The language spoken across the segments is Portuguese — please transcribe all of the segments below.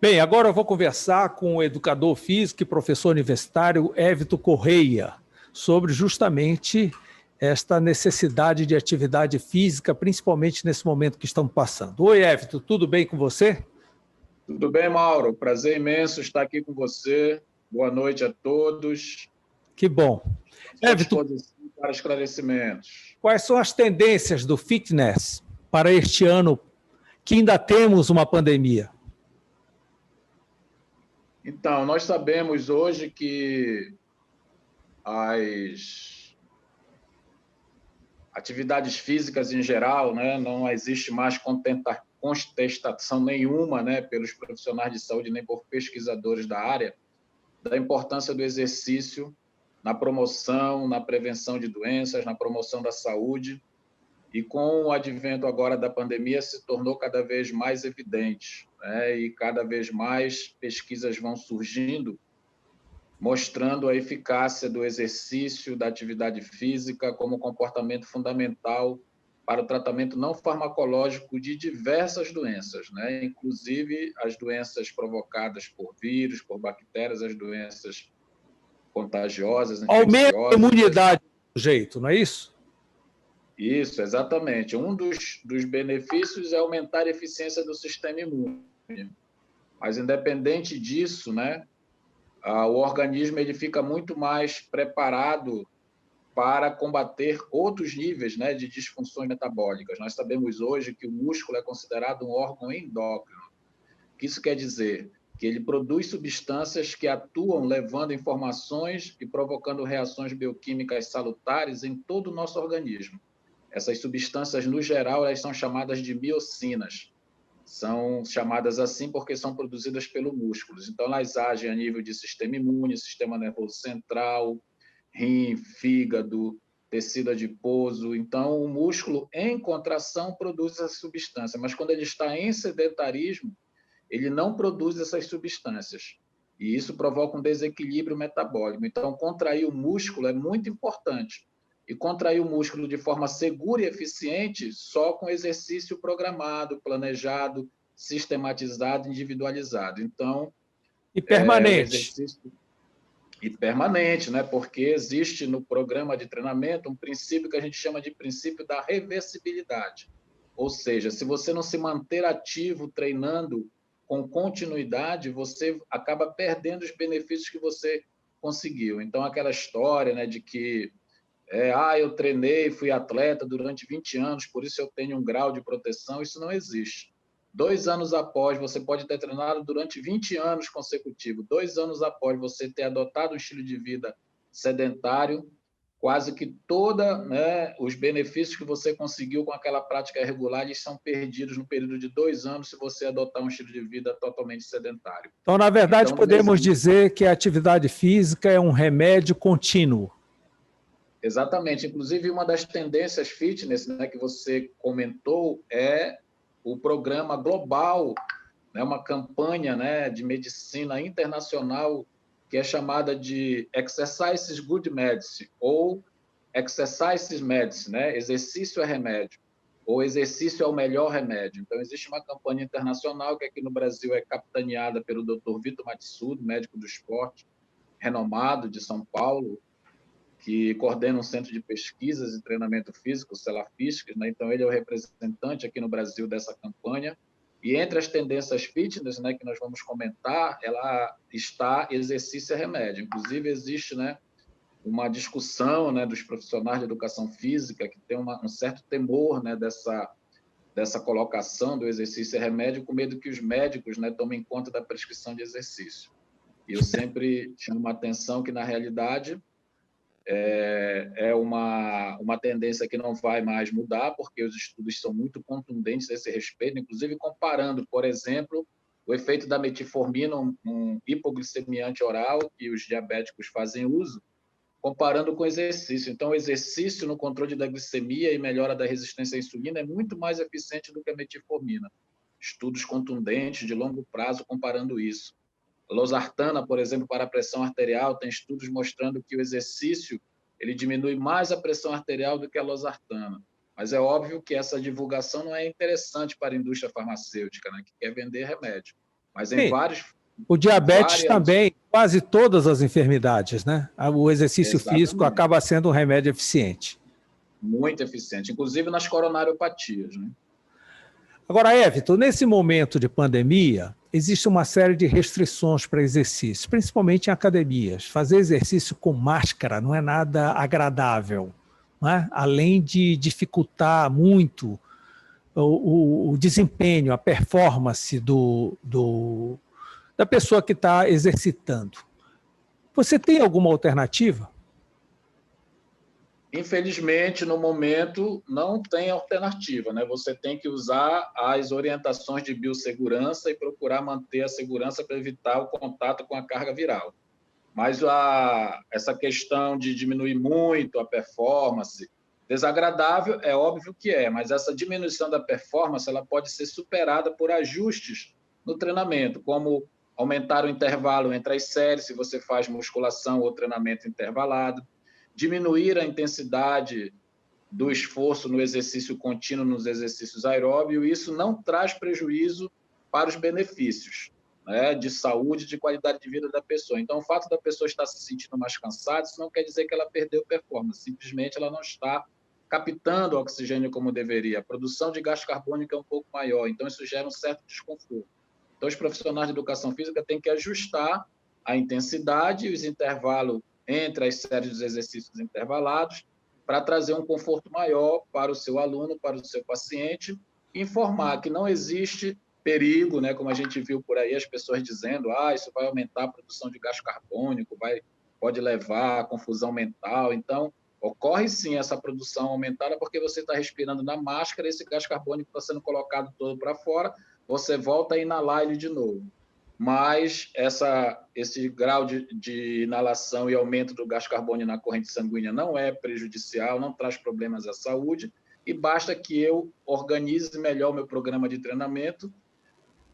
Bem, agora eu vou conversar com o educador físico e professor universitário Évito Correia sobre justamente esta necessidade de atividade física, principalmente nesse momento que estamos passando. Oi, Évito, tudo bem com você? Tudo bem, Mauro? Prazer imenso estar aqui com você. Boa noite a todos. Que bom. À Évito, disposição para esclarecimentos. quais são as tendências do fitness para este ano que ainda temos uma pandemia? Então, nós sabemos hoje que as atividades físicas em geral, né, não existe mais contestação nenhuma, né, pelos profissionais de saúde nem por pesquisadores da área, da importância do exercício na promoção, na prevenção de doenças, na promoção da saúde. E com o advento agora da pandemia se tornou cada vez mais evidente, né? E cada vez mais pesquisas vão surgindo mostrando a eficácia do exercício, da atividade física como comportamento fundamental para o tratamento não farmacológico de diversas doenças, né? Inclusive as doenças provocadas por vírus, por bactérias, as doenças contagiosas, Aumenta a infecciosas. imunidade do jeito, não é isso? Isso, exatamente. Um dos benefícios é aumentar a eficiência do sistema imune. Mas, independente disso, né, o organismo ele fica muito mais preparado para combater outros níveis, né, de disfunções metabólicas. Nós sabemos hoje que o músculo é considerado um órgão endócrino. O que isso quer dizer? Que ele produz substâncias que atuam levando informações e provocando reações bioquímicas salutares em todo o nosso organismo. Essas substâncias, no geral, elas são chamadas de miocinas. São chamadas assim porque são produzidas pelo músculo. Então, elas agem a nível de sistema imune, sistema nervoso central, rim, fígado, tecido adiposo. Então, o músculo, em contração, produz essa substância. Mas, quando ele está em sedentarismo, ele não produz essas substâncias. E isso provoca um desequilíbrio metabólico. Então, contrair o músculo é muito importante. E contrair o músculo de forma segura e eficiente só com exercício programado, planejado, sistematizado, individualizado. Então, E permanente. o exercício e permanente, né? Porque existe no programa de treinamento um princípio que a gente chama de princípio da reversibilidade. Ou seja, se você não se manter ativo treinando com continuidade, você acaba perdendo os benefícios que você conseguiu. Então, aquela história, né, de que eu treinei, fui atleta durante 20 anos, por isso eu tenho um grau de proteção, isso não existe. 2 anos após, você pode ter treinado durante 20 anos consecutivos. 2 anos após você ter adotado um estilo de vida sedentário, quase que todos, né, os benefícios que você conseguiu com aquela prática regular, eles são perdidos no período de 2 anos se você adotar um estilo de vida totalmente sedentário. Então, na verdade, podemos dizer que a atividade física é um remédio contínuo. Exatamente. Inclusive, uma das tendências fitness, né, que você comentou é o programa global, né, uma campanha, né, de medicina internacional que é chamada de Exercises Good Medicine, ou Exercises Medicine, né? Exercício é remédio, ou exercício é o melhor remédio. Então, existe uma campanha internacional que aqui no Brasil é capitaneada pelo Dr. Vitor Matsudo, médico do esporte, renomado de São Paulo, que coordena um centro de pesquisas e treinamento físico, Celafísicas, né? Então, ele é o representante aqui no Brasil dessa campanha. E entre as tendências fitness, né, que nós vamos comentar, ela está exercício é remédio. Inclusive, existe, né, uma discussão, né, dos profissionais de educação física que tem um certo temor, né, dessa colocação do exercício é remédio, com medo que os médicos, né, tomem conta da prescrição de exercício. E eu sempre chamo a atenção que, na realidade, é uma tendência que não vai mais mudar, porque os estudos são muito contundentes a esse respeito, inclusive comparando, por exemplo, o efeito da metformina, um hipoglicemiante oral que os diabéticos fazem uso, comparando com o exercício. Então, o exercício no controle da glicemia e melhora da resistência à insulina é muito mais eficiente do que a metformina. Estudos contundentes de longo prazo comparando isso. Losartana, por exemplo, para a pressão arterial, tem estudos mostrando que o exercício ele diminui mais a pressão arterial do que a losartana. Mas é óbvio que essa divulgação não é interessante para a indústria farmacêutica, né, que quer vender remédio. mas em Sim. O diabetes também, quase todas as enfermidades, né? O exercício físico acaba sendo um remédio eficiente. Muito eficiente, inclusive nas coronariopatias, né? Agora, Everton, nesse momento de pandemia, existe uma série de restrições para exercício, principalmente em academias. Fazer exercício com máscara não é nada agradável, né? Além de dificultar muito o desempenho, a performance da pessoa que está exercitando. Você tem alguma alternativa? Infelizmente, no momento, não tem alternativa, né? Você tem que usar as orientações de biossegurança e procurar manter a segurança para evitar o contato com a carga viral. Mas essa questão de diminuir muito a performance, desagradável, é óbvio que é, mas essa diminuição da performance ela pode ser superada por ajustes no treinamento, como aumentar o intervalo entre as séries, se você faz musculação ou treinamento intervalado, diminuir a intensidade do esforço no exercício contínuo, nos exercícios aeróbios, e isso não traz prejuízo para os benefícios, né, de saúde, de qualidade de vida da pessoa. Então, o fato da pessoa estar se sentindo mais cansada, isso não quer dizer que ela perdeu performance, simplesmente ela não está captando oxigênio como deveria. A produção de gás carbônico é um pouco maior, então isso gera um certo desconforto. Então, os profissionais de educação física têm que ajustar a intensidade e os intervalos entre as séries dos exercícios intervalados para trazer um conforto maior para o seu aluno, para o seu paciente, e informar que não existe perigo, né, como a gente viu por aí, as pessoas dizendo isso vai aumentar a produção de gás carbônico, pode levar a confusão mental. Então, ocorre sim essa produção aumentada porque você está respirando na máscara, esse gás carbônico está sendo colocado todo para fora, você volta a inalar ele de novo. Mas esse grau de inalação e aumento do gás carbônico na corrente sanguínea não é prejudicial, não traz problemas à saúde, e basta que eu organize melhor o meu programa de treinamento,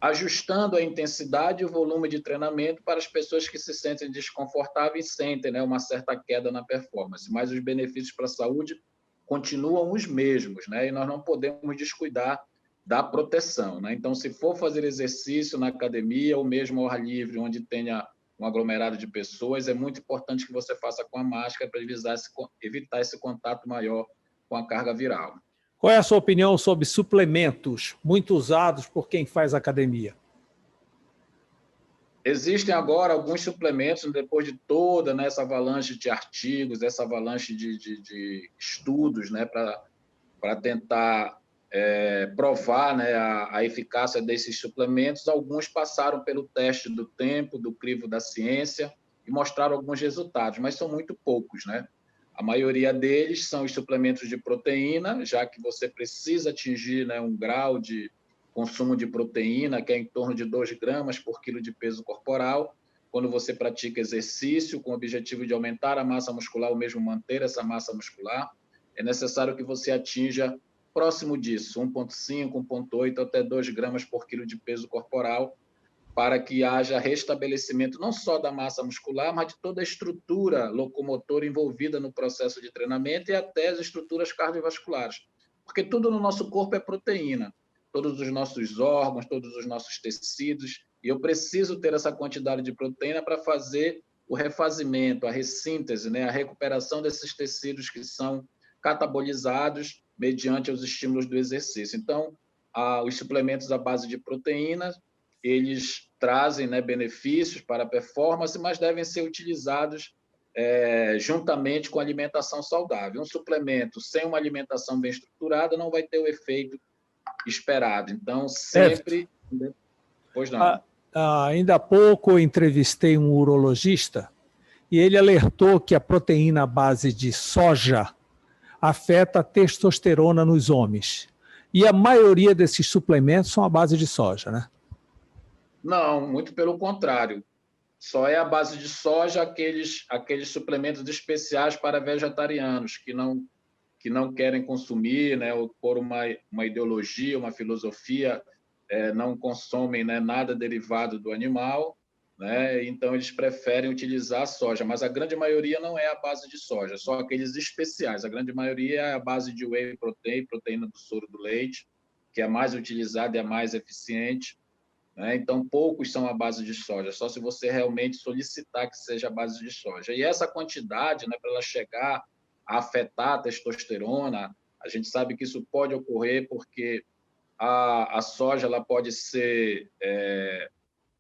ajustando a intensidade e o volume de treinamento para as pessoas que se sentem desconfortáveis e sentem, né, uma certa queda na performance. Mas os benefícios para a saúde continuam os mesmos, né? E nós não podemos descuidar da proteção, né? Então, se for fazer exercício na academia ou mesmo ao ar livre, onde tenha um aglomerado de pessoas, é muito importante que você faça com a máscara para evitar esse contato maior com a carga viral. Qual é a sua opinião sobre suplementos muito usados por quem faz academia? Existem agora alguns suplementos, depois de toda, né, essa avalanche de artigos, essa avalanche de estudos, né, para tentar provar, né, a eficácia desses suplementos. Alguns passaram pelo teste do tempo, do crivo da ciência, e mostraram alguns resultados, mas são muito poucos, né? A maioria deles são os suplementos de proteína, já que você precisa atingir, né, um grau de consumo de proteína, que é em torno de 2 gramas por quilo de peso corporal, quando você pratica exercício com o objetivo de aumentar a massa muscular ou mesmo manter essa massa muscular, é necessário que você atinja próximo disso, 1,5, 1,8 até 2 gramas por quilo de peso corporal, para que haja restabelecimento não só da massa muscular, mas de toda a estrutura locomotora envolvida no processo de treinamento e até as estruturas cardiovasculares. Porque tudo no nosso corpo é proteína, todos os nossos órgãos, todos os nossos tecidos, e eu preciso ter essa quantidade de proteína para fazer o refazimento, a ressíntese, né, a recuperação desses tecidos que são catabolizados mediante os estímulos do exercício. Então, os suplementos à base de proteínas, eles trazem, né, benefícios para a performance, mas devem ser utilizados juntamente com a alimentação saudável. Um suplemento sem uma alimentação bem estruturada não vai ter o efeito esperado. Então, sempre... Pois não. Ainda há pouco eu entrevistei um urologista e ele alertou que a proteína à base de soja afeta a testosterona nos homens. E a maioria desses suplementos são à base de soja, né? Não, muito pelo contrário. Só é a base de soja aqueles suplementos especiais para vegetarianos que não querem consumir, né, ou por uma ideologia, uma filosofia, não consomem, né, nada derivado do animal, né, então eles preferem utilizar a soja, mas a grande maioria não é a base de soja, só aqueles especiais. A grande maioria é a base de whey protein, proteína do soro do leite, que é a mais utilizada e a mais eficiente. né? Então, poucos são à base de soja, só se você realmente solicitar que seja à base de soja. E essa quantidade, né, para ela chegar a afetar a testosterona, a gente sabe que isso pode ocorrer porque a soja ela pode ser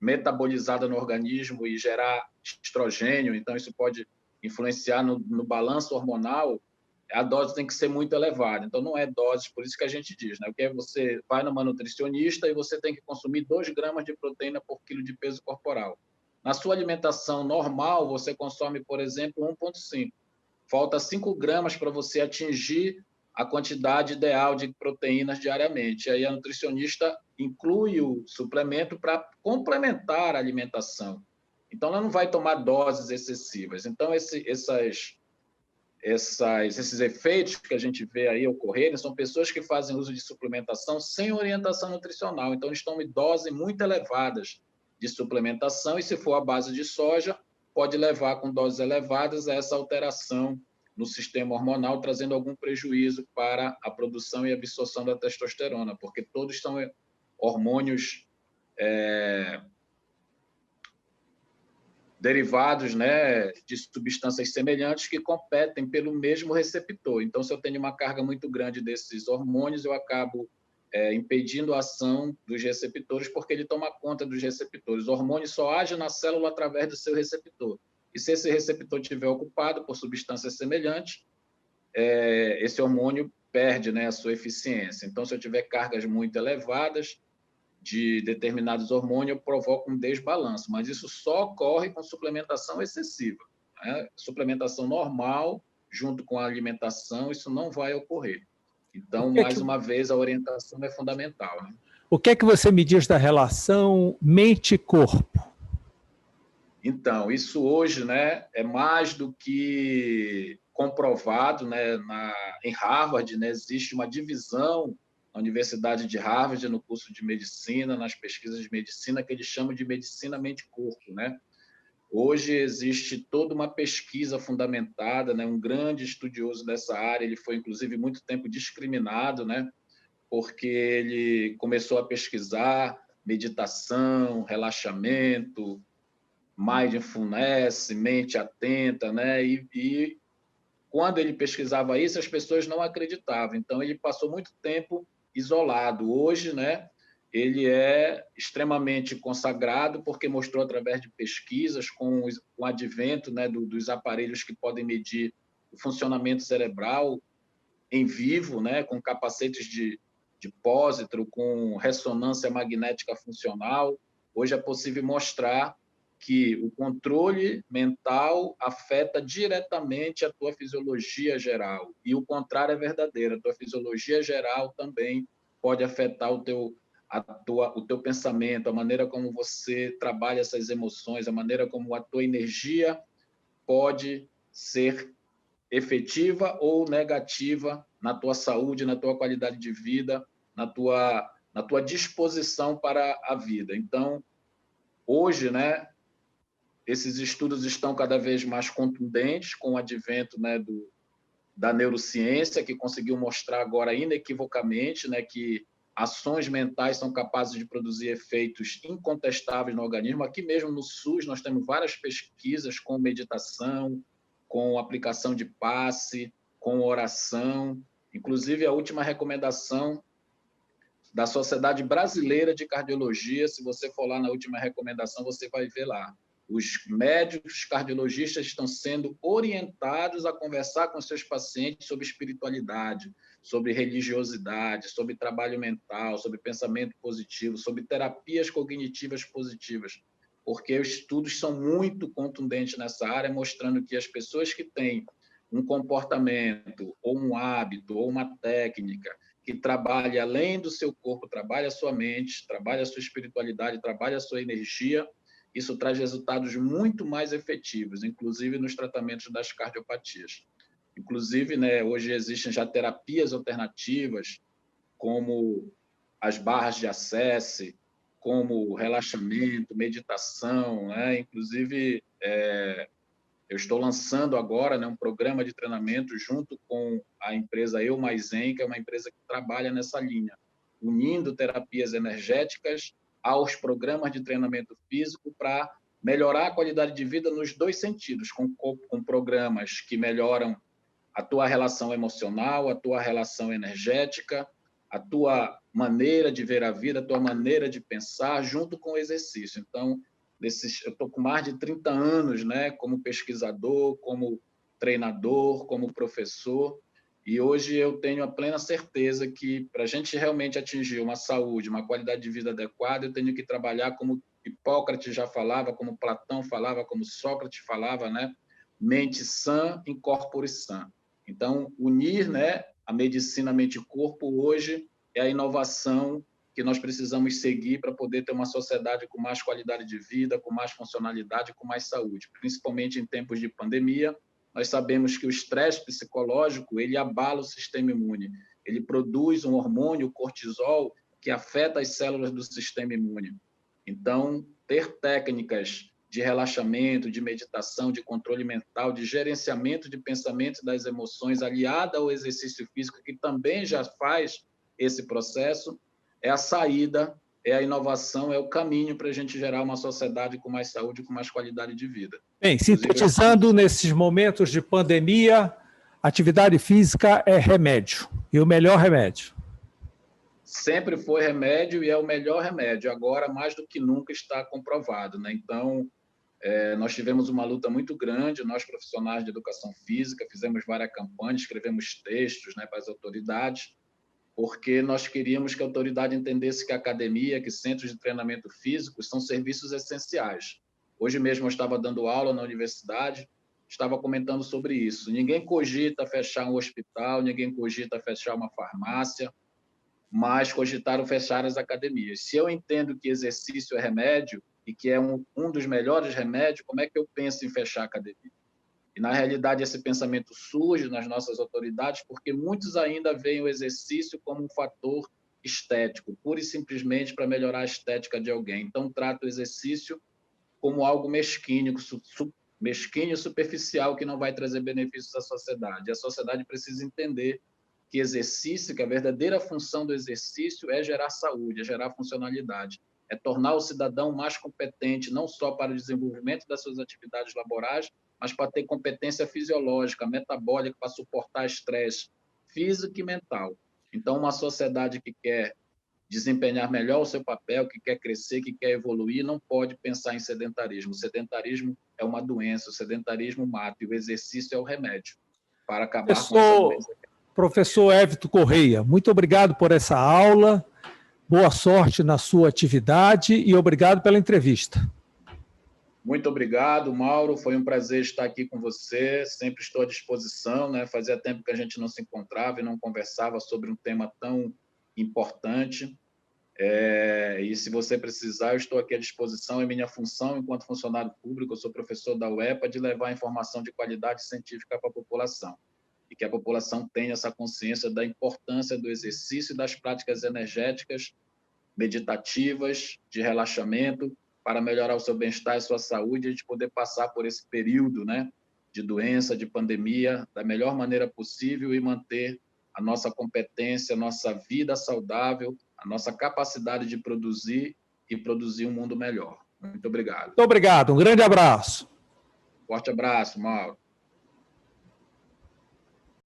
metabolizada no organismo e gerar estrogênio, então isso pode influenciar no balanço hormonal. A dose tem que ser muito elevada, então não é dose, por isso que a gente diz, né? O que é você vai numa nutricionista e você tem que consumir 2 gramas de proteína por quilo de peso corporal. Na sua alimentação normal, você consome, por exemplo, 1,5. Falta 5 gramas para você atingir a quantidade ideal de proteínas diariamente. Aí a nutricionista inclui o suplemento para complementar a alimentação. Então, ela não vai tomar doses excessivas. Então, esses efeitos que a gente vê aí ocorrerem são pessoas que fazem uso de suplementação sem orientação nutricional. Então, eles tomam doses muito elevadas de suplementação e, se for à base de soja, pode levar com doses elevadas a essa alteração no sistema hormonal, trazendo algum prejuízo para a produção e absorção da testosterona, porque todos são hormônios derivados, né, de substâncias semelhantes que competem pelo mesmo receptor. Então, se eu tenho uma carga muito grande desses hormônios, eu acabo impedindo a ação dos receptores, porque ele toma conta dos receptores. O hormônio só age na célula através do seu receptor. E se esse receptor estiver ocupado por substâncias semelhantes, esse hormônio perde, né, a sua eficiência. Então, se eu tiver cargas muito elevadas de determinados hormônios, provoca um desbalanço, mas isso só ocorre com suplementação excessiva, né? Suplementação normal, junto com a alimentação, isso não vai ocorrer. Então, mais uma vez, a orientação é fundamental, né? O que é que você me diz da relação mente-corpo? Então, isso hoje, né, é mais do que comprovado, né, em Harvard, né, existe uma divisão na Universidade de Harvard, no curso de medicina, nas pesquisas de medicina, que eles chamam de medicina mente-corpo, né? Hoje existe toda uma pesquisa fundamentada, né? Um grande estudioso dessa área, ele foi, inclusive, muito tempo discriminado, né? Porque ele começou a pesquisar meditação, relaxamento, mindfulness, mente atenta, né? E quando ele pesquisava isso, as pessoas não acreditavam. Então, ele passou muito tempo isolado. Hoje, né, ele é extremamente consagrado porque mostrou através de pesquisas com o advento, né, dos aparelhos que podem medir o funcionamento cerebral em vivo, né, com capacetes de pósitro, com ressonância magnética funcional. Hoje é possível mostrar que o controle mental afeta diretamente a tua fisiologia geral. E o contrário é verdadeiro. A tua fisiologia geral também pode afetar o teu pensamento, a maneira como você trabalha essas emoções, a maneira como a tua energia pode ser efetiva ou negativa na tua saúde, na tua qualidade de vida, na tua disposição para a vida. Então, hoje, né, esses estudos estão cada vez mais contundentes com o advento, né, da neurociência, que conseguiu mostrar agora inequivocamente, né, que ações mentais são capazes de produzir efeitos incontestáveis no organismo. Aqui mesmo no SUS nós temos várias pesquisas com meditação, com aplicação de passe, com oração. Inclusive, a última recomendação da Sociedade Brasileira de Cardiologia, se você for lá na última recomendação, você vai ver lá. Os médicos cardiologistas estão sendo orientados a conversar com seus pacientes sobre espiritualidade, sobre religiosidade, sobre trabalho mental, sobre pensamento positivo, sobre terapias cognitivas positivas, porque os estudos são muito contundentes nessa área, mostrando que as pessoas que têm um comportamento, ou um hábito, ou uma técnica que trabalha além do seu corpo, trabalha a sua mente, trabalha a sua espiritualidade, trabalha a sua energia, isso traz resultados muito mais efetivos, inclusive nos tratamentos das cardiopatias. Inclusive, né, hoje existem já terapias alternativas, como as barras de acesso, como relaxamento, meditação, né? Inclusive, eu estou lançando agora, né, um programa de treinamento junto com a empresa Eu Mais Zen, que é uma empresa que trabalha nessa linha, unindo terapias energéticas aos programas de treinamento físico para melhorar a qualidade de vida nos dois sentidos, com programas que melhoram a tua relação emocional, a tua relação energética, a tua maneira de ver a vida, a tua maneira de pensar, junto com o exercício. Então, eu estou com mais de 30 anos, né, como pesquisador, como treinador, como professor, e hoje eu tenho a plena certeza que, para a gente realmente atingir uma saúde, uma qualidade de vida adequada, eu tenho que trabalhar como Hipócrates já falava, como Platão falava, como Sócrates falava, né? Mente sã, in corpore sã. Então, unir, né, a medicina mente-corpo hoje é a inovação que nós precisamos seguir para poder ter uma sociedade com mais qualidade de vida, com mais funcionalidade, com mais saúde. Principalmente em tempos de pandemia, nós sabemos que o estresse psicológico, ele abala o sistema imune. Ele produz um hormônio, o cortisol, que afeta as células do sistema imune. Então, ter técnicas de relaxamento, de meditação, de controle mental, de gerenciamento de pensamentos e das emoções, aliada ao exercício físico, que também já faz esse processo, é a saída, é a inovação, é o caminho para a gente gerar uma sociedade com mais saúde, com mais qualidade de vida. Bem, sintetizando, nesses momentos de pandemia, atividade física é remédio, e o melhor remédio. Sempre foi remédio e é o melhor remédio. Agora, mais do que nunca, está comprovado, né? Então, nós tivemos uma luta muito grande, nós profissionais de educação física, fizemos várias campanhas, escrevemos textos, né, para as autoridades, porque nós queríamos que a autoridade entendesse que a academia, que centros de treinamento físico são serviços essenciais. Hoje mesmo eu estava dando aula na universidade, estava comentando sobre isso. Ninguém cogita fechar um hospital, ninguém cogita fechar uma farmácia, mas cogitaram fechar as academias. Se eu entendo que exercício é remédio e que é um dos melhores remédios, como é que eu penso em fechar a academia? E, na realidade, esse pensamento surge nas nossas autoridades porque muitos ainda veem o exercício como um fator estético, pura e simplesmente para melhorar a estética de alguém. Então, trata o exercício como algo mesquinho e superficial que não vai trazer benefícios à sociedade. A sociedade precisa entender que exercício, que a verdadeira função do exercício é gerar saúde, é gerar funcionalidade, é tornar o cidadão mais competente, não só para o desenvolvimento das suas atividades laborais, mas para ter competência fisiológica, metabólica, para suportar estresse físico e mental. Então, uma sociedade que quer desempenhar melhor o seu papel, que quer crescer, que quer evoluir, não pode pensar em sedentarismo. O sedentarismo é uma doença, o sedentarismo mata, e o exercício é o remédio para acabar com essa doença. Professor Évito Correia, muito obrigado por essa aula, boa sorte na sua atividade e obrigado pela entrevista. Muito obrigado, Mauro, foi um prazer estar aqui com você, sempre estou à disposição, né? Fazia tempo que a gente não se encontrava e não conversava sobre um tema tão importante, e se você precisar, eu estou aqui à disposição, é minha função enquanto funcionário público, eu sou professor da UEPA, de levar informação de qualidade científica para a população. E que a população tenha essa consciência da importância do exercício e das práticas energéticas, meditativas, de relaxamento, para melhorar o seu bem-estar e sua saúde, e a gente poder passar por esse período, né, de doença, de pandemia, da melhor maneira possível e manter a nossa competência, a nossa vida saudável, a nossa capacidade de produzir e produzir um mundo melhor. Muito obrigado. Muito obrigado, um grande abraço. Forte abraço, Mauro.